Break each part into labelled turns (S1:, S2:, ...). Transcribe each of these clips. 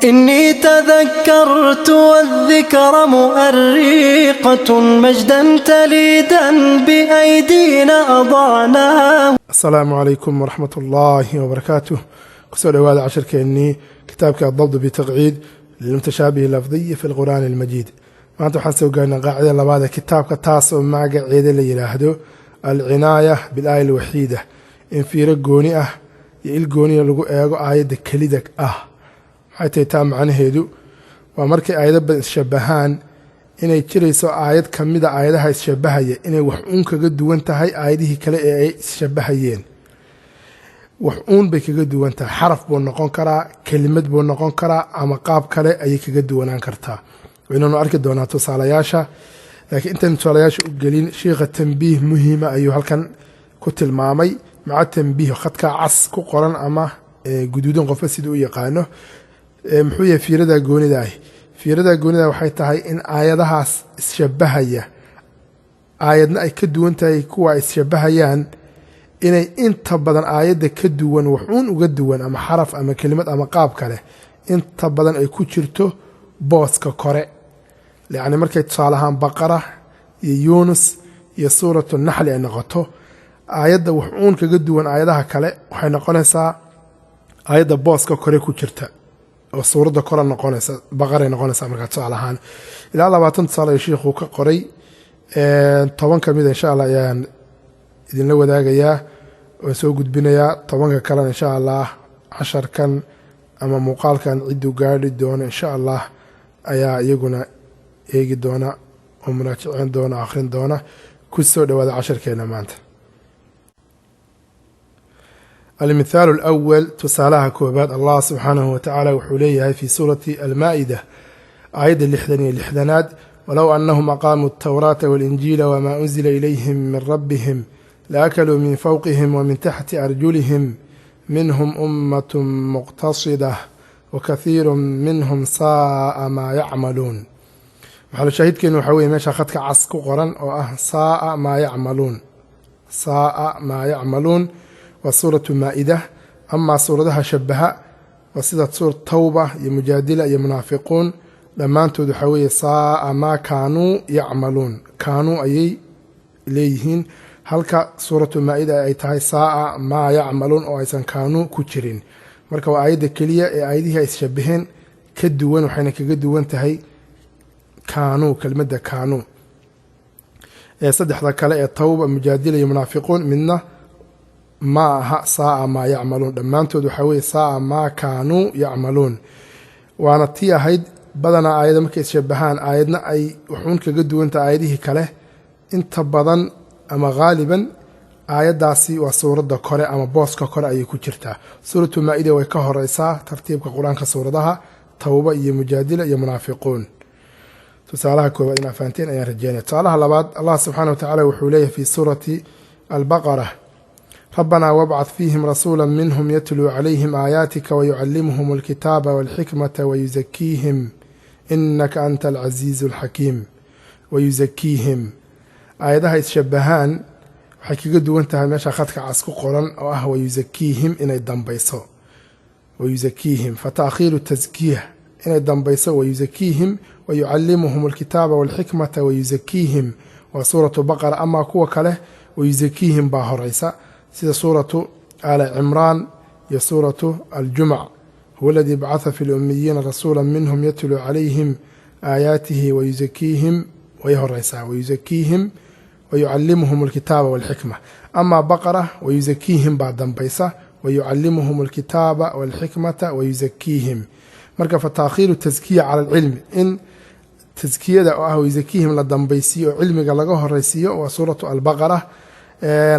S1: إني تذكرت والذكر مؤرقة مجدا تليدا بأيدينا أضعناه.
S2: السلام عليكم ورحمة الله وبركاته. قصة هذا عشر كأني كتابك الضبط بتقعيد للمتشابه اللفظي في القرآن المجيد. ما أنتم حسوا قلنا قاعدة لبعض كتابك تاسع مع قاعدة اللي يلاحظوا العناية بالآية الوحيدة إن في رجوني يلقوني لقوا آية كليدك حتى يتم عنه هيدو ومركي آية بالشبهان inay jirayso aayad kamida aayadaha ishabahaya inay wax uun kaga duwan tahay aayadihii kale ee ay ishabahayeen wax uun bay kaga duwan tahay xaraf buu noqon karaa kelimad buu noqon karaa ama qaab kale ayay kaga duwanaan kartaa waynaanu arki doonaa tusaalayaasha laakiin intaan tusaalayaasha u gelin sheekha tanbiih muhiima ayuu halkan ku tilmaamay maca tanbiih khadka cas ku qoran ama guduudan qof sidoo u yaqaano muxuu yahay fiirada goonida ah fiirada goonida waxay tahay in aayadahaas ishabahaya aayadna ay ka duwan tahay kuwa ishabahayaan inay inta badan aayada ka duwan wuxuun uga duwan ama xaraf ama kelimad ama qaab kale inta badan ay ku jirto booska kore yaani markay tusaalahaan baqara iyo yunus iyo suuratu nahl ay noqoto aayada wuxuun kaga duwan aayadaha kale waxay noqonaysaa aayada booska kore ku jirta oo suurada kore noqonaysa baqara noqonaysa marka tusaalahaan ilaa 20 tusaale sheekhu ka qoray 10 kamid insha Allah ayaan idin la wadaagayaa oo soo gudbinayaa 10 kale insha Allah 10 kan ama muuqaalkan cidu gaari doona insha Allah ayaa iyaguna eegi doona oo muraajacin doona akhrin doona ku soo dhawaada 10 keena maanta. المثال الأول تسالها كوبات الله سبحانه وتعالى وحليها في سورة المائدة آية اللحدنات ولو أنهم أقاموا التوراة والإنجيل وما أنزل إليهم من ربهم لأكلوا من فوقهم ومن تحت أرجلهم منهم أمة مقتصدة وكثير منهم ساء ما يعملون. محل شاهد كأنه حوي ماشا خدك عسكو قرن ساء ما يعملون ساء ما يعملون وسورة المائدة أما سورة شبهها وسيدة سورة توبة يمجادلة يمنافقون لما أنتو دحوية ساء ما كانوا يعملون كانوا أي إليهن هلك سورة المائدة أي تهي ساء ما يعملون أو أيسان كانوا كترين مركوا آيات كلية آياتها يشبهن كدوان وحين كدوان تهي كانوا كلمة كانوا صدح ذاك التوبة مجادلة يمنافقون منا ما ساء ما يعملون لما أنتو دحوي ساء ما كانوا يعملون وانا تي هيد بدنا آيات مكي شبهان آياتنا أي وحون كقد وانت آياته كله انت بدن أما غالبا آيات داسي وسورة دا كوري أما بوس كوري أي كجرتا سورة المائدة ويكهر رئيسا ترتيب كقرآن كسورة دها توبة يمجادلة يمنافقون تسالها كوبا إن فانتين أي رجاني تسالها لبعض الله سبحانه وتعالى وحوليه في سورة البقرة ربنا وابعث فيهم رسولا منهم يتلو عليهم آياتك ويعلمهم الكتاب والحكمة ويزكيهم إنك أنت العزيز الحكيم ويزكيهم آياتها يتشبهان وحكي قد وانتها ماشا خدك عسكو قران أو ويزكيهم إن الدنبيسو ويزكيهم فتأخير التزكيه إن الدنبيسو ويزكيهم ويعلمهم الكتاب والحكمة ويزكيهم وسورة بقرة أما كوك له ويزكيهم باهر عيسى سيدة سورة آل عمران هي سورة الجمع هو الذي بعث في الأميين رسولا منهم يتلو عليهم آياته ويزكيهم ويهرسا ويزكيهم ويعلمهم الكتاب والحكمة أما بقرة ويزكيهم بعد بيسة ويعلمهم الكتاب والحكمة ويزكيهم مركب فتأخير التزكية على العلم إن تزكية أو يزكيهم للدنبيسي وعلم قلقه الرئيسي وسورة البقرة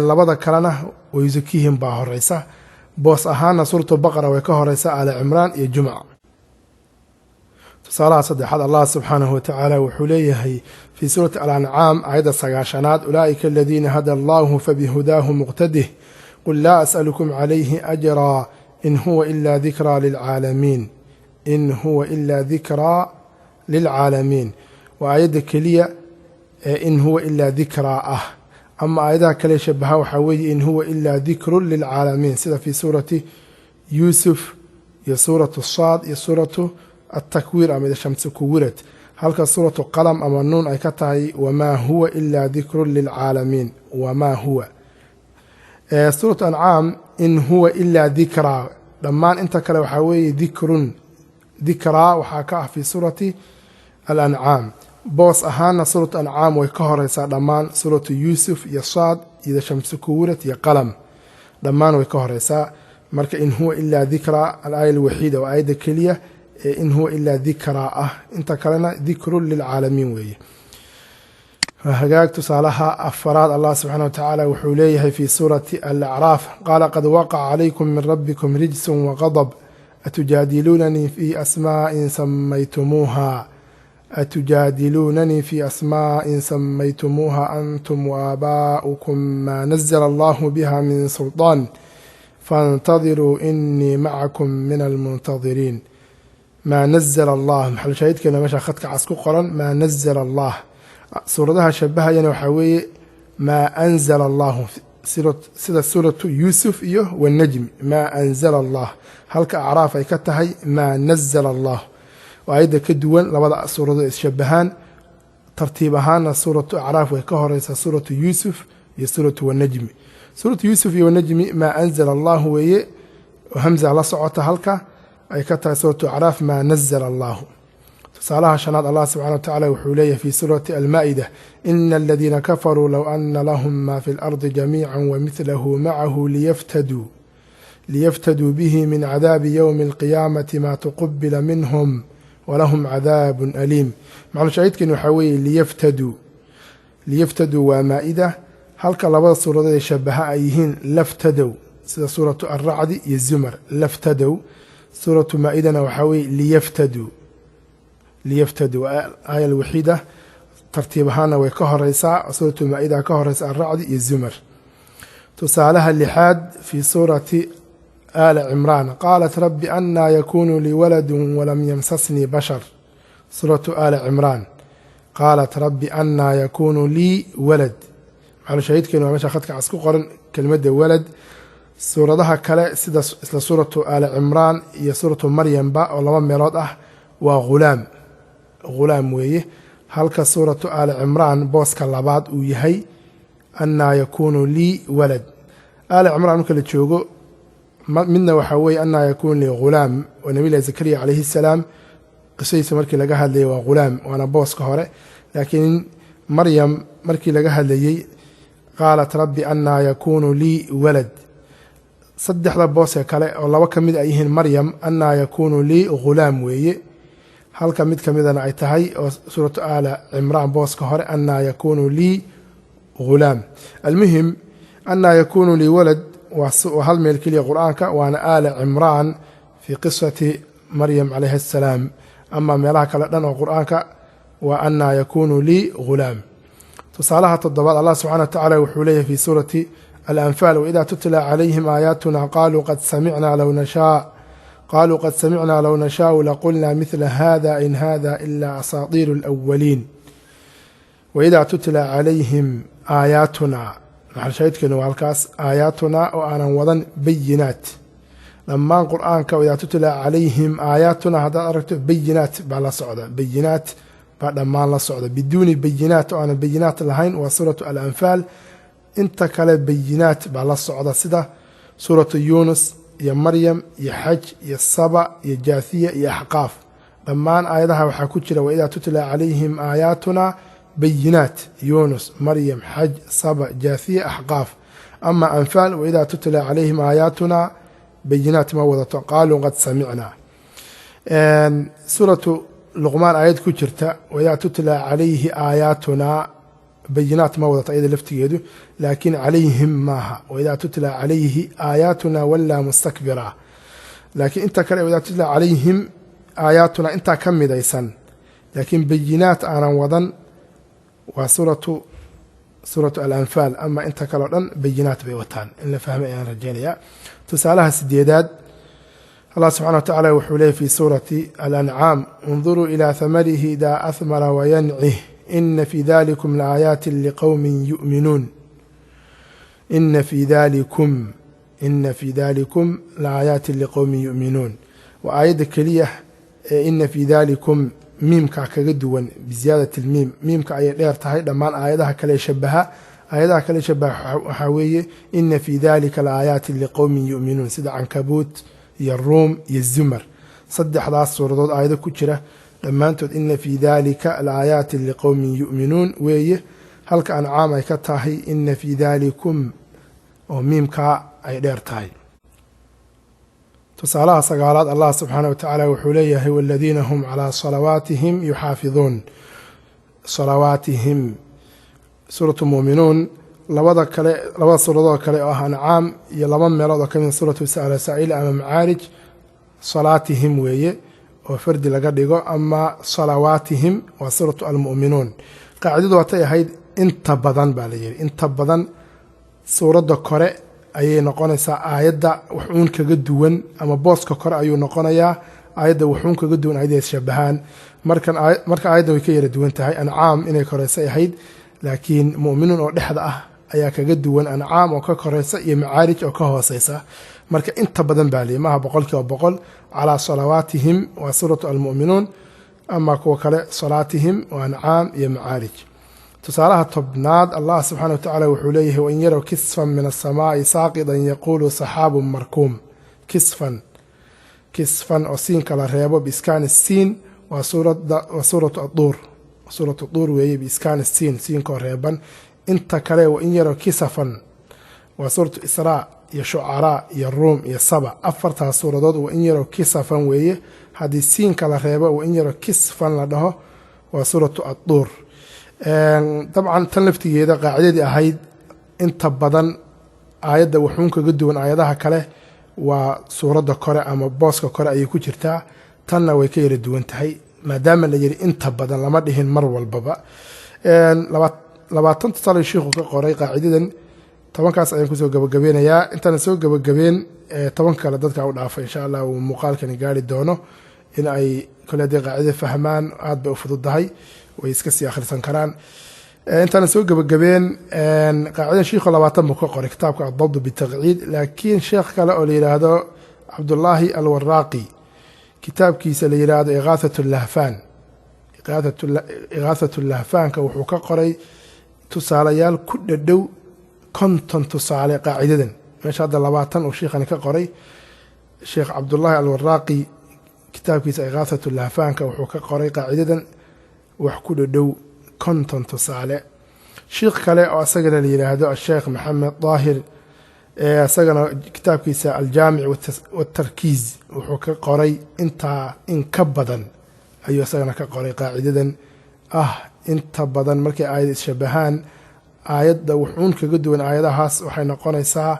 S2: labada kalena wayuzakiihim baa horeysa boos ahaana suuratu baqara way ka horeysa ala imraan iyo jumca tusaalaha saddexaad Allah subhanahu wa ta'ala wuxuu leeyahay fi suurati al-an'am ayada 9 ulaa'ika alladhina hada Allahu fabihudahu muqtadih qul la as'alukum alayhi ajra in huwa illa dhikra lil alamin in huwa illa dhikra lil alamin wa ayada kaliya in huwa illa dhikra أما أيضا كلا شبهه وحوي إن هو إلا ذكر للعالمين سيدا في سورة يوسف يا سورة الصاد يا سورة التكوير أما إذا شمس كورت هلك سورة قلم أما النون أي كتاي وما هو إلا ذكر للعالمين وما هو سورة أنعام إن هو إلا ذكرى لما أنت كلا وحاوي ذكرى وحاكاه في سورة الأنعام بوس أهانا سورة أنعام ويكهر يسا لمان سورة يوسف يصاد إذا شمس كورت يا قلم لمان ويكهر يسا مرك إن هو إلا ذكرى الآية الوحيدة وآية كلية إن هو إلا ذكرى أنت كلنا ذكر للعالمين وي فهجاك تصالها أفراد الله سبحانه وتعالى وحوليه في سورة الأعراف قال قد وقع عليكم من ربكم رجس وغضب أتجادلونني في أسماء سميتموها أنتم وآباؤكم ما نزل الله بها من سلطان فانتظروا إني معكم من المنتظرين ما نزل الله محل شاهد كنا مشى خدك عسكو قرن ما نزل الله سورتها شبهها يعني وحوي ما أنزل الله سورة يوسف إيه والنجم ما أنزل الله هلك أعراف أي كتهي ما نزل الله وأيضا كدول لبدا سورة الشبهان ترتيبهان سورة أعراف وكهر سورة يوسف هي سورة والنجم سورة يوسف والنجم ما أنزل الله وهي وهمزة على صعوتها هلك أي كتهي سورة أعراف ما نزل الله صالح شناد الله سبحانه وتعالى وحوليه في سورة المائدة إن الذين كفروا لو أن لهم ما في الأرض جميعا ومثله معه ليفتدوا به من عذاب يوم القيامة ما تقبل منهم ولهم عذاب أليم معنى شاهدك إنه حوي ليفتدوا ومائدة هل كاللبض سورة يشبهها أيهين لفتدوا سورة الرعد يزمر لفتدوا سورة مائدة وحوي ليفتدوا آية الوحيدة ترتيبهانا وكهر ريساء سورة المائدة كهر ريساء الرعد يزمر تسالها اللحاد في سورة آل عمران قالت رب أنى يكون لي ولد ولم يمسسني بشر سورة آل عمران قالت رب أنى يكون لي ولد على شهيد كانوا ماشي أخذك عسكو قرن كلمة ولد سورة ذها كلا سورة آل عمران هي سورة مريم با والله ميراد وغلام ويه هلك سورة آل عمران بوسك اللباد ويهي أنى يكون لي ولد آل عمران ممكن تشوقوا منا وحوي أن يكون لي غلام ونبي الله زكريا عليه السلام قصيص مركي لقاها لي وغلام وأنا بوس كهرة لكن مريم مركي لقاها لي قالت ربي أن يكون لي ولد صدح لبوس كلا والله وكمد أيهن مريم أن يكون لي غلام وي هل كمد أنا أيتهي سورة آل عمران بوس كهرة أن يكون لي غلام المهم أن يكون لي ولد وهل ملك لي قرآنك وأنا آل عمران في قصة مريم عليه السلام أما ملاك لنا قرآنك وأن يكون لي غلام تصالحة الضباط الله سبحانه وتعالى وحوليه في سورة الأنفال وإذا تتلى عليهم آياتنا قالوا قد سمعنا لو نشاء لقلنا مثل هذا إن هذا إلا أساطير الأولين وإذا تتلى عليهم آياتنا محل شاهد كانوا هالكاس آياتنا وأنا وضن بينات لما القرآن وإذا تتلى عليهم آياتنا هذا أردت بينات بعد صعدة بينات بعد ما الله صعدة بدون بينات وأنا بينات لهين وسورة الأنفال انت كلا بينات بعد صعدة سده سورة يونس يا مريم يا حج يا السبع يا جاثية يا حقاف لما آياتها وحكوتشلا وإذا تتلى عليهم آياتنا بينات يونس مريم حج سبع جاثية أحقاف أما أنفال وإذا تتلى عليهم آياتنا بينات ما وضعت قالوا قد سمعنا سورة لقمان آيات كترتا وإذا تتلى عليه آياتنا بينات ما وضعت أيضا لفتيده لكن عليهم ماها وإذا تتلى عليه آياتنا ولا مستكبرا لكن انت كلا وإذا تتلى عليهم آياتنا انت كم ديسان لكن بينات أنا وضن وسورة الأنفال أما أنت كلا بينات بيوتان إن فهم يا رجاليا تسألها سديداد الله سبحانه وتعالى وحوليه في سورة الأنعام انظروا إلى ثمره إذا أثمر وينعه إن في ذلكم لآيات لقوم يؤمنون إن في ذلكم لآيات لقوم يؤمنون وآية كلية ina fii dalikum miimka kaga duwan biziyaadati lmiim miimka ayay dheer tahay dhammaan aayadaha kale shabaha aayadaha kale shabaha waxaa weeye ina fii dalika laaayaati liqowmin yu'minuun sida cankabuut iyo ruum iyo zumar saddexdaas suuradood aayado ku jira dhammaantood ina fii dalika laaayaati liqowmin yu'minuun weeye halka ancaam ay ka tahay ina fii dalikum oo miimkaa ay dheer tahay tusaalaha sagaalaad allah subxaanaه wa tacaala wuxuu leeyahay wاladiina hum calىa salawaatihim yuxaafiduun salawaatihim suuratu muuminuun labada suuradood kale oo ah ancaam iyo laba meelood oo kamid suuratu saa'il ama macaarij salaatihim weeye oo fardi laga dhigo ama salawaatihim waa suuratu almu'minuun qaacidadu waatay ahayd inta badan baa la yihi inta badan suuradda kore ayay noqonaysaa aayadda wuxuun kaga duwan ama booska kore ayuu noqonayaa aayadda wuxuun kaga duwan aayadda shabahaan marka aayadda way ka yara duwan tahay ancaam inay koreysay ahayd laakiin mu'minuun oo dhexda ah ayaa kaga duwan ancaam oo ka koreysa iyo macaarij oo ka hooseysa marka inta badan baa lihi maaha 100% calaa salawaatihim waa suuratu almu'minuun ama kuwa kale salaatihim waa ancaam iyo macaarij tusaalaha tobnaad allah subxaana wa tacaala wuxuu leeyahay wain yarow kisfan min aلsamaa'i saaqidan yaquulu saxaabun markuum kisfan oo siinka la reebo biiskaani siin waa suuratu aduur suuratu duur weeye biiskaani siinkaoo reeban inta kale wain yarow kisafan waa suuratu israa iyo shucaraa iyo ruum iyo saba afartaas suuradood wain yarow kisafan weeye haddii siinka la reebo wain yarow kisfan la dhaho waa suuratu adduur dabcan tan laftigeeda qaacidadii ahayd inta badan aayadda wuxuun kaga duwan aayadaha kale waa suuradda kore ama booska kore ayay ku jirtaa tanna way ka yara duwan tahay maadaama la yidhi inta badan lama dhihin mar walbaba 20 tusaale shiikhu ka qoray qaacidadan 10kaas ayaan kusoo gabagabeynayaa intaana soo gabagabeen 10 kale dadka u dhaafa insha allah uu muuqaalkani gaari doono in ay kale dee qaacidada fahmaan aad bay u fududahay way iska sii akhrisan karaan intaana soo gabagabeen qaacidan shiikhu 20 buu ka qoray kitaabka adabdu bitaqciid laakiin sheekh kale oo la yidhaahdo cabdullaahi alwaraaqi kitaabkiisa la yidhaahdo igaathatu lahfaanka wuxuu ka qoray tusaalayaal ku dhadhow 50 tusaale qaacidadan meesha hadda 20 uu shiikhani ka qoray sheekh cabdullaahi alwaraaqi kitaabkiisa igaathatu lahfaanka wuxuu ka qoray qaacidadan wax ku dhadhow 50 tusaale shiikh kale oo asagana la yidhaahdo asheekh maxamed daahir isagana kitaabkiisa aljaamic watarkiiz wuxuu ka qoray intaa in ka badan ayuu isagana ka qoray qaacidadan inta badan markay aayad isshabahaan aayadda wuxuun kaga duwan aayadahaas waxay noqonaysaa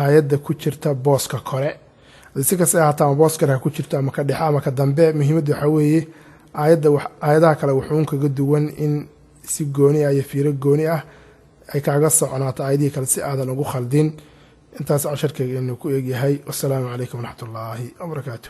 S2: aayadda ku jirta booska kore si kasta ahaataa ama boos kale ha ku jirto ama ka dhexe ama ka dambe muhiimadda waxaa weeye aayadaha kale wuxuun kaga duwan in si gooni ah iyo fiiro gooni ah ay kaaga soconaato aayadihii kale si aadan ugu khaldin intaas casharkeyga inuu ku egyahay wassalaamu calaykum waraxmat ullaahi wabarakaatu